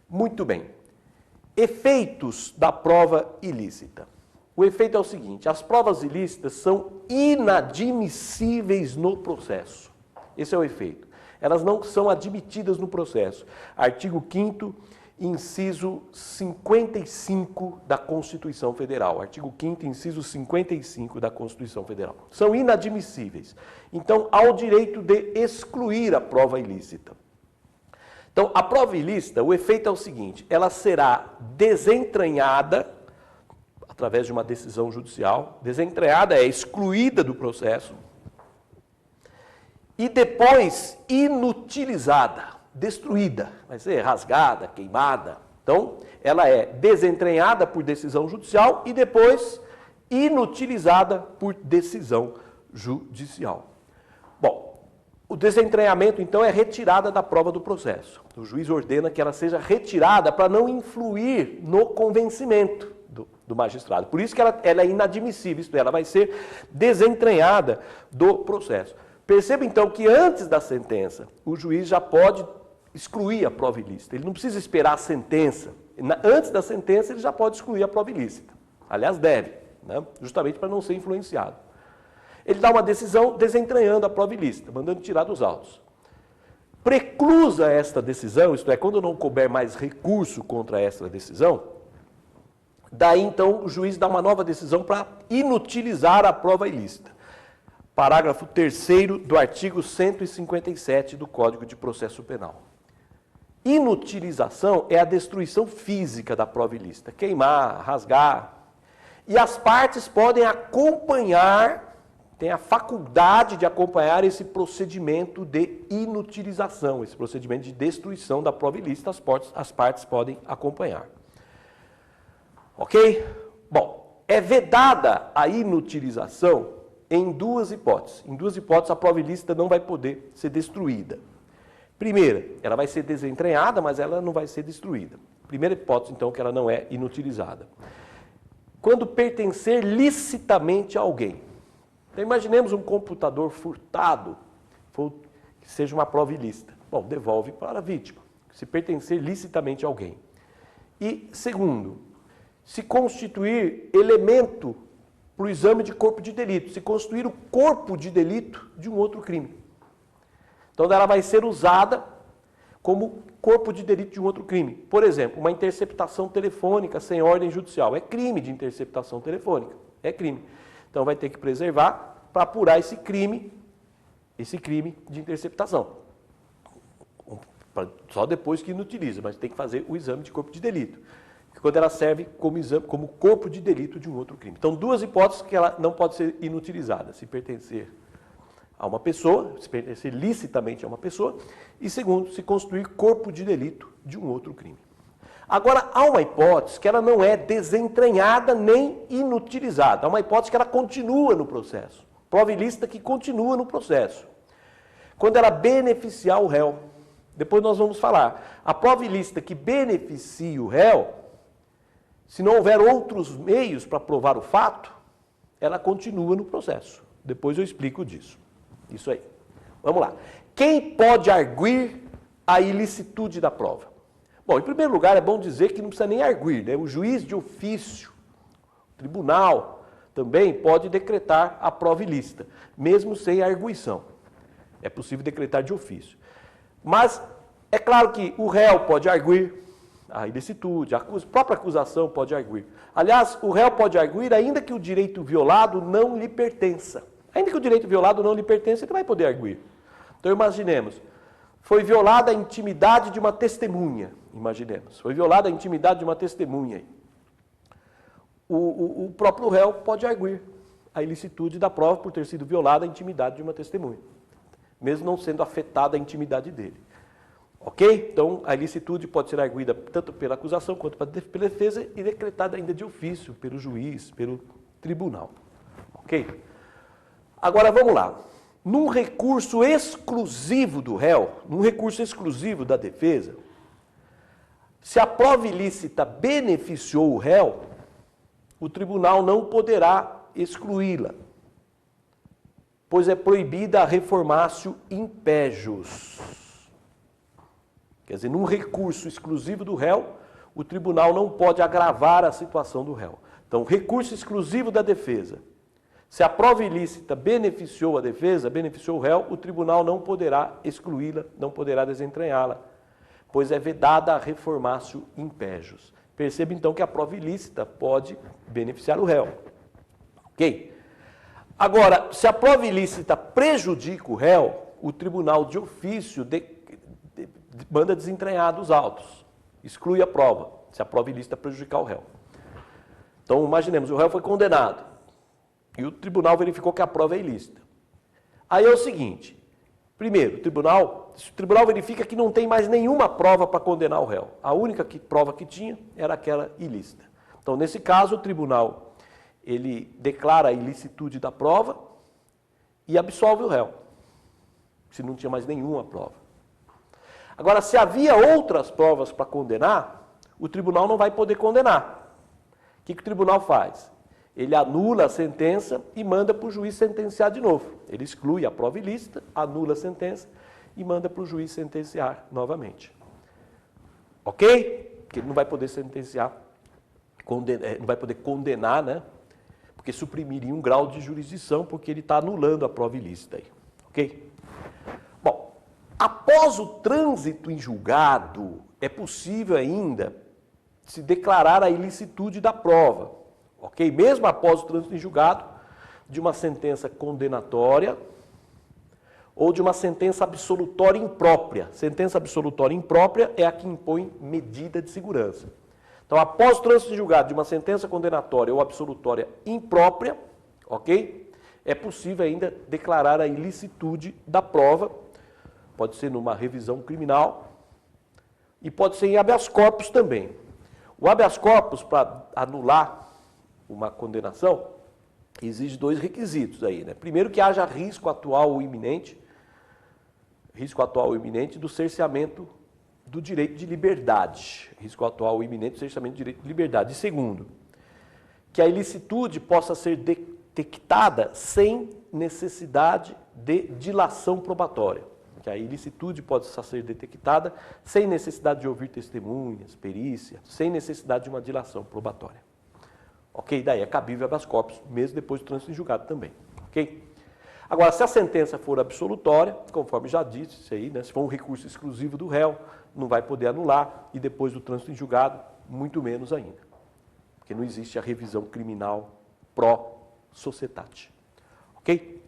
Muito bem. Efeitos da prova ilícita. O efeito é o seguinte: as provas ilícitas são inadmissíveis no processo. Esse é o efeito. Elas não são admitidas no processo. Artigo 5º, inciso 55 da Constituição Federal. Artigo 5º, inciso 55 da Constituição Federal. São inadmissíveis. Então, há o direito de excluir a prova ilícita. Então, a prova ilícita, o efeito é o seguinte: ela será desentranhada através de uma decisão judicial. Desentranhada é excluída do processo e depois inutilizada, destruída, vai ser rasgada, queimada. Então, ela é desentranhada por decisão judicial e depois inutilizada por decisão judicial. Bom, o desentranhamento, então, é retirada da prova do processo. O juiz ordena que ela seja retirada para não influir no convencimento do magistrado. Por isso que ela é inadmissível, isto é, ela vai ser desentranhada do processo. Perceba, então, que antes da sentença, o juiz já pode excluir a prova ilícita. Ele não precisa esperar a sentença. Antes da sentença, ele já pode excluir a prova ilícita. Aliás, deve, né? Justamente para não ser influenciado. Ele dá uma decisão desentranhando a prova ilícita, mandando tirar dos autos. Preclusa esta decisão, isto é, quando não couber mais recurso contra esta decisão, daí, então, o juiz dá uma nova decisão para inutilizar a prova ilícita. Parágrafo 3º do artigo 157 do Código de Processo Penal. Inutilização é a destruição física da prova ilícita, queimar, rasgar. E as partes podem acompanhar, têm a faculdade de acompanhar esse procedimento de inutilização, esse procedimento de destruição da prova ilícita, as partes podem acompanhar. Ok? Bom, é vedada a inutilização em duas hipóteses. Em duas hipóteses, a prova ilícita não vai poder ser destruída. Primeira, ela vai ser desentranhada, mas ela não vai ser destruída. Primeira hipótese, então, que ela não é inutilizada. Quando pertencer licitamente a alguém. Então, imaginemos um computador furtado, que seja uma prova ilícita. Bom, devolve para a vítima, se pertencer licitamente a alguém. E, segundo, se constituir elemento para o exame de corpo de delito, se constituir o corpo de delito de um outro crime. Então, ela vai ser usada como corpo de delito de um outro crime. Por exemplo, uma interceptação telefônica sem ordem judicial. É crime de interceptação telefônica. É crime. Então, vai ter que preservar para apurar esse crime de interceptação. Só depois que inutiliza, mas tem que fazer o exame de corpo de delito. Quando ela serve como corpo de delito de um outro crime. Então, duas hipóteses que ela não pode ser inutilizada. Se pertencer a uma pessoa, se pertencer licitamente a uma pessoa, e segundo, se constituir corpo de delito de um outro crime. Agora, há uma hipótese que ela não é desentranhada nem inutilizada. Há uma hipótese que ela continua no processo. Prova ilícita que continua no processo. Quando ela beneficiar o réu. Depois nós vamos falar. A prova ilícita que beneficia o réu, se não houver outros meios para provar o fato, ela continua no processo. Depois eu explico disso. Isso aí. Vamos lá. Quem pode arguir a ilicitude da prova? Bom, em primeiro lugar, é bom dizer que não precisa nem arguir, né? O juiz de ofício, o tribunal, também pode decretar a prova ilícita, mesmo sem arguição. É possível decretar de ofício. Mas é claro que o réu pode arguir a ilicitude, a própria acusação pode arguir. Aliás, o réu pode arguir ainda que o direito violado não lhe pertença. Ainda que o direito violado não lhe pertença, ele vai poder arguir. Então, imaginemos, foi violada a intimidade de uma testemunha. Imaginemos, foi violada a intimidade de uma testemunha. O próprio réu pode arguir a ilicitude da prova por ter sido violada a intimidade de uma testemunha, mesmo não sendo afetada a intimidade dele. Ok? Então, a ilicitude pode ser arguida tanto pela acusação quanto pela defesa e decretada ainda de ofício pelo juiz, pelo tribunal. Ok? Agora, vamos lá. Num recurso exclusivo do réu, num recurso exclusivo da defesa, se a prova ilícita beneficiou o réu, o tribunal não poderá excluí-la, pois é proibida a reformatio in pejus. Quer dizer, num recurso exclusivo do réu, o tribunal não pode agravar a situação do réu. Então, recurso exclusivo da defesa. Se a prova ilícita beneficiou a defesa, beneficiou o réu, o tribunal não poderá excluí-la, não poderá desentranhá-la, pois é vedada a reformatio impejus. Perceba então que a prova ilícita pode beneficiar o réu. Ok? Agora, se a prova ilícita prejudica o réu, o tribunal de ofício manda desentranhar dos autos, exclui a prova, se a prova ilícita prejudicar o réu. Então, imaginemos, o réu foi condenado e o tribunal verificou que a prova é ilícita. Aí é o seguinte, primeiro, o tribunal verifica que não tem mais nenhuma prova para condenar o réu. A única prova que tinha era aquela ilícita. Então, nesse caso, o tribunal ele declara a ilicitude da prova e absolve o réu, se não tinha mais nenhuma prova. Agora, se havia outras provas para condenar, o tribunal não vai poder condenar. O que o tribunal faz? Ele anula a sentença e manda para o juiz sentenciar de novo. Ele exclui a prova ilícita, anula a sentença e manda para o juiz sentenciar novamente. Ok? Porque ele não vai poder sentenciar, não vai poder condenar, né? Porque suprimiria um grau de jurisdição, porque ele está anulando a prova ilícita aí. Ok? Bom, após o trânsito em julgado, é possível ainda se declarar a ilicitude da prova. Ok? Mesmo após o trânsito em julgado, de uma sentença condenatória ou de uma sentença absolutória imprópria. Sentença absolutória imprópria é a que impõe medida de segurança. Então, após o trânsito em julgado de uma sentença condenatória ou absolutória imprópria, ok? É possível ainda declarar a ilicitude da prova, pode ser numa revisão criminal e pode ser em habeas corpus também. O habeas corpus, para anular uma condenação, exige dois requisitos aí, né? Primeiro, que haja risco atual ou iminente do cerceamento do direito de liberdade. Risco atual ou iminente do cerceamento do direito de liberdade. E segundo, que a ilicitude possa ser detectada sem necessidade de dilação probatória. Que a ilicitude possa ser detectada sem necessidade de ouvir testemunhas, perícia, sem necessidade de uma dilação probatória. Ok? Daí é cabível habeas corpus, mesmo depois do trânsito em julgado também. Ok? Agora, se a sentença for absolutória, conforme já disse isso aí, né, se for um recurso exclusivo do réu, não vai poder anular, e depois do trânsito em julgado, muito menos ainda. Porque não existe a revisão criminal pró societate. Ok?